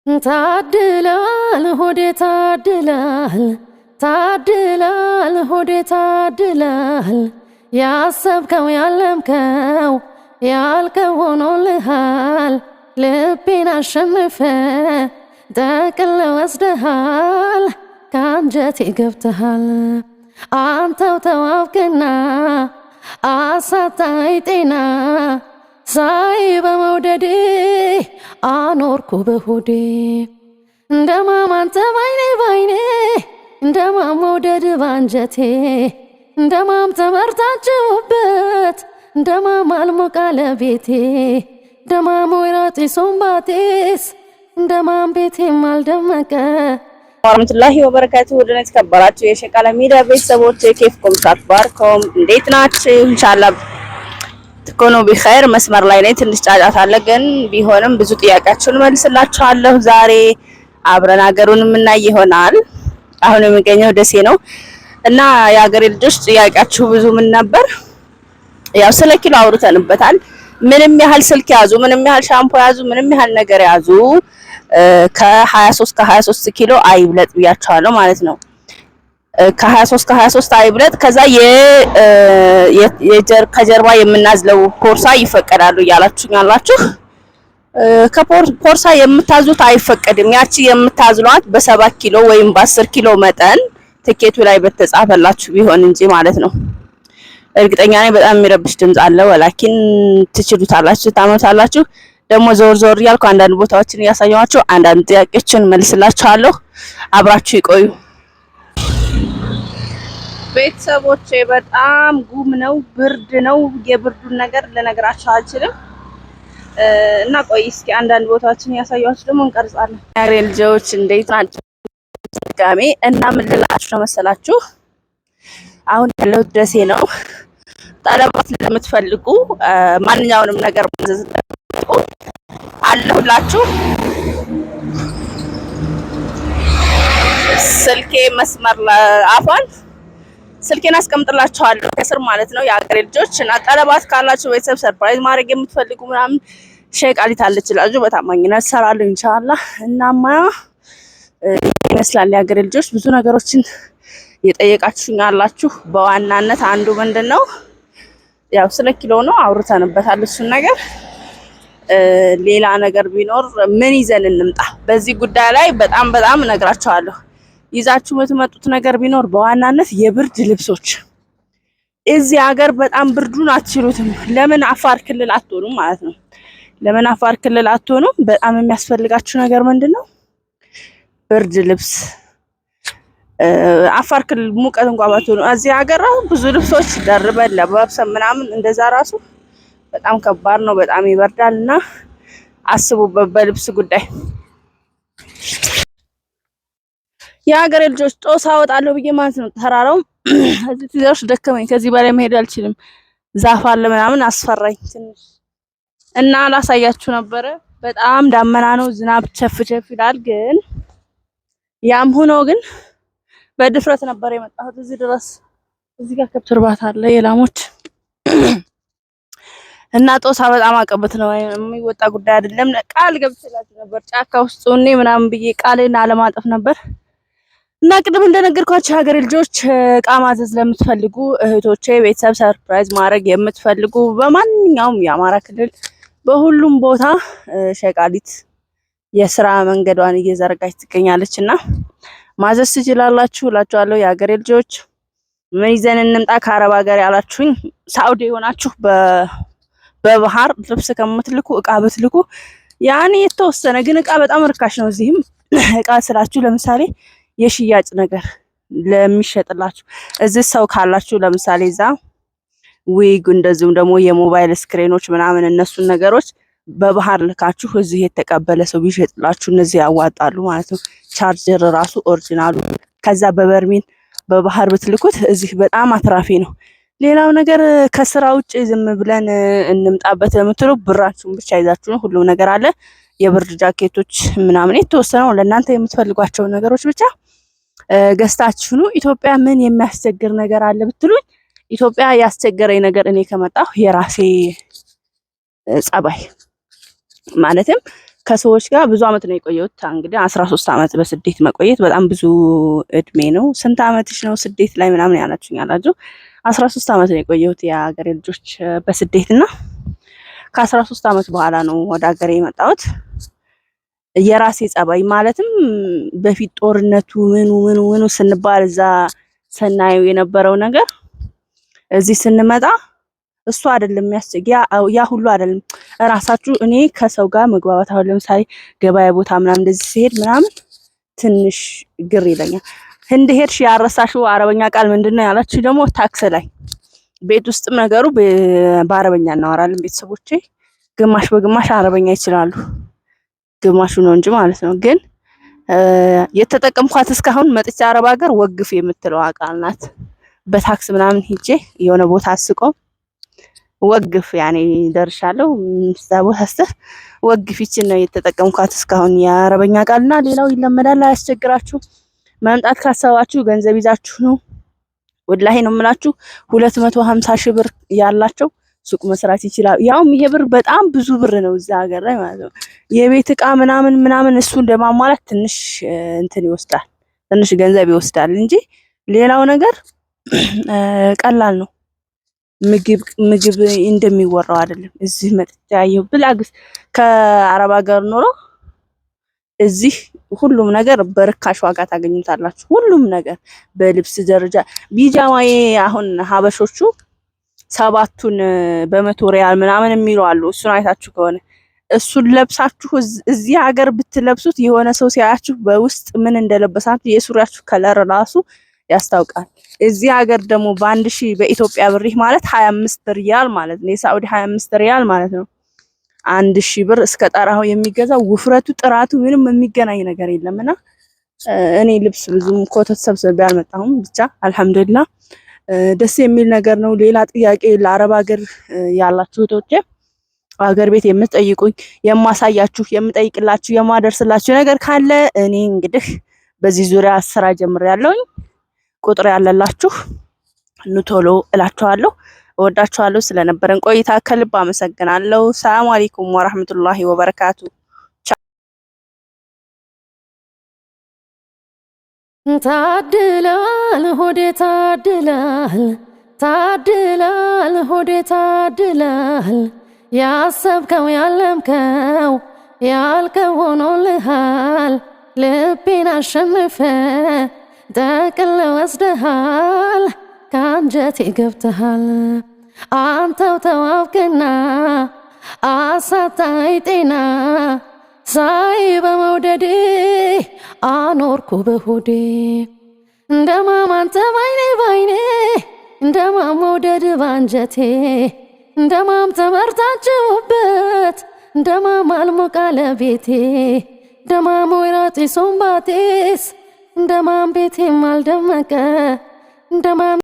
ታድላል ሆዴ ታድላል ታድላል ሆዴ ታድላል ያሰብከው ያለምከው ያልከው ሆኖልሃል ልቤን አሸንፈ ጠቅልለ ወስደሃል ከአንጀቴ ገብተሃል አንተው ተዋብክና አሳጣኝ ጤና ሳይ በመውደዴ አኖርኩ በሆዴ እንደማም አንተ ባይኔ ባይኔ እንደማም መውደድ ባንጀቴ እንደማም ተመርታችሁበት እንደማም አልሞቃለ ቤቴ እንደማም ወይራጤ ሶምባቴስ እንደማም ቤቴም አልደመቀ ወራህመቱላሂ ወበረካቱ ወደነ ተከበራችሁ የሸቃላ ሚዲያ ቤተሰቦች ኬፍኩም ሳትባርኩም እንዴት ናችሁ? ኢንሻአላህ ትኮኑ ቢኸይር። መስመር ላይ ነኝ፣ ትንሽ ጫጫታ አለ፣ ግን ቢሆንም ብዙ ጥያቄያችሁን መልስላችኋለሁ። ዛሬ አብረን ሀገሩን የምናይ ይሆናል። አሁን የሚገኘው ደሴ ነው እና የሀገሬ ልጆች ጥያቄያችሁ ብዙ ምን ነበር? ያው ስለ ኪሎ አውርተንበታል። ምንም ያህል ስልክ ያዙ፣ ምንም ያህል ሻምፖ ያዙ፣ ምንም ያህል ነገር ያዙ ከ23 ኪሎ አይብለጥ ብያችኋለሁ ማለት ነው። ከ23 አይብለጥ። ከዛ ከጀርባ የምናዝለው ፖርሳ ይፈቀዳሉ እያላችሁኛላችሁ። ከፖርሳ የምታዙት አይፈቀድም። ያቺ የምታዝሏት በ7 ኪሎ ወይም በ10 ኪሎ መጠን ትኬቱ ላይ በተጻፈላችሁ ቢሆን እንጂ ማለት ነው። እርግጠኛ ነኝ በጣም የሚረብሽ ድምጽ አለ። ወላኪን ትችሉታላችሁ፣ ታመታላችሁ። ደግሞ ዞር ዞር እያልኩ አንዳንድ ቦታዎችን እያሳየኋችሁ አንዳንድ ጥያቄዎችን መልስላችኋለሁ። አብራችሁ ይቆዩ። ቤተሰቦቼ በጣም ጉም ነው፣ ብርድ ነው። የብርዱን ነገር ልነግራችሁ አልችልም እና ቆይ እስኪ አንዳንድ ቦታዎችን እያሳየኋችሁ ደግሞ እንቀርጻለን። ያሬ ልጆች እንዴት ናችሁ? ድጋሜ እና ምን ልላችሁ ነው መሰላችሁ? አሁን ያለሁት ደሴ ነው። ጠለባት ለምትፈልጉ ማንኛውንም ነገር ማዘዝ አለሁላችሁ። ስልኬ መስመር አፏን ስልኬን አስቀምጥላችኋለሁ ከስር ማለት ነው። የሀገሬ ልጆች እና ጠለባት ካላችሁ ቤተሰብ ሰርፕራይዝ ማድረግ የምትፈልጉ ምናምን ሸቃሊት አለችላችሁ በታማኝነት ሰራለሁ ኢንሻአላህ። እናማ ይመስላል የሀገሬ ልጆች ብዙ ነገሮችን የጠየቃችሁኝ አላችሁ። በዋናነት አንዱ ምንድነው ያው ስለ ኪሎ ነው፣ አውርተንበታል እሱን ነገር። ሌላ ነገር ቢኖር ምን ይዘን እንምጣ በዚህ ጉዳይ ላይ በጣም እነግራችኋለሁ። ይዛችሁ የምትመጡት ነገር ቢኖር በዋናነት የብርድ ልብሶች። እዚህ ሀገር በጣም ብርዱን አትችሉትም። ለምን አፋር ክልል አትሆኑም ማለት ነው። ለምን አፋር ክልል አትሆኑም? በጣም የሚያስፈልጋችሁ ነገር ምንድነው? ብርድ ልብስ። አፋር ክልል ሙቀት እንኳን ባትሆኑ እዚህ ሀገር ብዙ ልብሶች ደርበን ለባብሰን ምናምን እንደዛ ራሱ በጣም ከባድ ነው፣ በጣም ይበርዳልና አስቡበት በልብስ ጉዳይ። የሀገሬ ልጆች ጦሳ አወጣለሁ ብዬ ማለት ነው። ተራራው እዚህ ትዘርሽ ደከመኝ፣ ከዚህ በላይ መሄድ አልችልም። ዛፍ አለ ምናምን አስፈራኝ ትንሽ እና ላሳያችሁ ነበረ። በጣም ዳመና ነው፣ ዝናብ ቸፍ ይላል። ግን ያም ሆኖ ግን በድፍረት ነበር የመጣሁት እዚህ ድረስ። እዚህ ጋር ከብት እርባታ አለ የላሞች እና ጦሳ በጣም አቀበት ነው፣ የሚወጣ ጉዳይ አይደለም። ቃል ገብቼላችሁ ነበር ጫካ ውስጥ ሆኜ ምናምን ብዬ ቃሌን አለማጠፍ ነበር። እና ቅድም እንደነገርኳችሁ ሀገሬ ልጆች እቃ ማዘዝ ለምትፈልጉ እህቶቼ፣ ቤተሰብ ሰርፕራይዝ ማድረግ የምትፈልጉ በማንኛውም የአማራ ክልል በሁሉም ቦታ ሸቃሊት የስራ መንገዷን እየዘረጋች ትገኛለች እና ማዘዝ ትችላላችሁ እላችኋለሁ። የሀገሬ ልጆች ምን ይዘን እንምጣ ከአረብ ሀገር ያላችሁኝ፣ ሳውዲ የሆናችሁ በባህር ልብስ ከምትልኩ እቃ ብትልኩ ያኔ የተወሰነ ግን እቃ በጣም ርካሽ ነው። እዚህም እቃ ስላችሁ ለምሳሌ የሽያጭ ነገር ለሚሸጥላችሁ እዚህ ሰው ካላችሁ ለምሳሌ እዛ ዊግ እንደዚሁም ደግሞ የሞባይል ስክሪኖች ምናምን እነሱን ነገሮች በባህር ልካችሁ እዚህ የተቀበለ ሰው ቢሸጥላችሁ እነዚህ ያዋጣሉ ማለት ነው። ቻርጀር ራሱ ኦሪጂናሉ ከዛ በበርሚን በባህር ብትልኩት እዚህ በጣም አትራፊ ነው። ሌላው ነገር ከስራ ውጭ ዝም ብለን እንምጣበት የምትሉ ብራችሁን ብቻ ይዛችሁ ነው። ሁሉም ነገር አለ። የብርድ ጃኬቶች ምናምን የተወሰነው ለእናንተ የምትፈልጓቸው ነገሮች ብቻ ገዝታችሁ ነው። ኢትዮጵያ ምን የሚያስቸግር ነገር አለ ብትሉኝ፣ ኢትዮጵያ ያስቸገረኝ ነገር እኔ ከመጣሁ የራሴ ጸባይ ማለትም ከሰዎች ጋር ብዙ አመት ነው የቆየሁት። እንግዲህ 13 አመት በስደት መቆየት በጣም ብዙ እድሜ ነው። ስንት አመትሽ ነው ስደት ላይ ምናምን ያላችሁኝ አላችሁ። 13 አመት ነው የቆየሁት የሀገሬ ልጆች በስደት እና ከ13 አመት በኋላ ነው ወደ ሀገሬ የመጣሁት። የራሴ ጸባይ ማለትም በፊት ጦርነቱ ምኑ ስንባል እዛ ሰናየው የነበረው ነገር እዚህ ስንመጣ እሱ አይደለም የሚያስቸግ ያ ሁሉ አይደለም። ራሳችሁ እኔ ከሰው ጋር መግባባት አሁን ለምሳሌ ገበያ ቦታ ምናምን እንደዚህ ሲሄድ ምናምን ትንሽ ግር ይለኛል። ህንድ ሄድሽ ያረሳሽው አረበኛ ቃል ምንድነው ያላችሁ ደግሞ ታክስ ላይ ቤት ውስጥም ነገሩ በአረበኛ እናወራለን። ቤተሰቦቼ ግማሽ በግማሽ አረበኛ ይችላሉ፣ ግማሹ ነው እንጂ ማለት ነው። ግን የተጠቀምኳት እስካሁን መጥቻ አረብ ሀገር ወግፍ የምትለው ቃል ናት። በታክስ ምናምን ሄጄ የሆነ ቦታ አስቆም ወግፍ ያኔ ደርሻለሁ ምስተቦህስተ ወግፍ ይችን ነው የተጠቀምኳት እስካሁን የአረበኛ ቃልና ሌላው ይለመዳል። አያስቸግራችሁ። መምጣት ካሰባችሁ ገንዘብ ይዛችሁ ነው። ወላሂ ነው የምላችሁ 250 ሺህ ብር ያላቸው ሱቅ መስራት ይችላል። ያውም ይሄ ብር በጣም ብዙ ብር ነው እዛ ሀገር ላይ ማለት ነው። የቤት እቃ ምናምን እሱ እንደማሟላት ትንሽ እንትን ይወስዳል፣ ትንሽ ገንዘብ ይወስዳል እንጂ ሌላው ነገር ቀላል ነው። ምግብ እንደሚወራው አይደለም። እዚህ መጥቻ ያየው ብላግስ ከአረብ ሀገር ኖሮ እዚህ ሁሉም ነገር በርካሽ ዋጋ ታገኙታላችሁ። ሁሉም ነገር በልብስ ደረጃ ቢጃማዬ አሁን ሀበሾቹ 7ቱን በ100 ሪያል ምናምን የሚሉ አሉ። እሱን አይታችሁ ከሆነ እሱን ለብሳችሁ እዚህ ሀገር ብትለብሱት የሆነ ሰው ሲያያችሁ በውስጥ ምን እንደለበሳችሁ የሱሪያችሁ ከለር ራሱ ያስታውቃል። እዚህ ሀገር ደግሞ በ1000 በኢትዮጵያ ብር ማለት 25 ሪያል ማለት ነው። የሳውዲ 25 ሪያል ማለት ነው። 1000 ብር እስከ ጣራው የሚገዛው ውፍረቱ ጥራቱ ምንም የሚገናኝ ነገር የለምና እኔ ልብስ ብዙም ኮተት ሰብስቤ አልመጣሁም። ብቻ አልሐምዱሊላህ ደስ የሚል ነገር ነው። ሌላ ጥያቄ ለአረብ ሀገር ያላችሁ እህቶቼ ሀገር ቤት የምትጠይቁኝ የማሳያችሁ የምጠይቅላችሁ የማደርስላችሁ ነገር ካለ እኔ እንግዲህ በዚህ ዙሪያ ስራ ጀምሬያለሁኝ። ቁጥር ያለላችሁ ኑቶሎ እላችኋለሁ። እወዳችኋለሁ። ስለነበረን ቆይታ ከልብ አመሰግናለሁ። ሰላም አለይኩም ወራህመቱላሂ ወበረካቱ። ታድላል ሆዴ ታድላል ሆዴ ታድላል ያሰብከው ያለምከው ያልከው ሆኖልሃል። ልቤን አሸንፈ ጠቅል ወስደሃል ከአንጀቴ ገብተሃል። አንተው ተዋብክና አሳጣኝ ጤና ሳይ በመውደዴ አኖርኩ በሆዴ እንደማማን ተባይኔ ባይኔ እንደማም መውደድ ባንጀቴ እንደማም ተመርታችሁበት እንደማም አልሞቃለ ቤቴ እንደማም ወይራጤ ሶምባቴስ እንደማም ቤቴም አልደመቀ እንደማም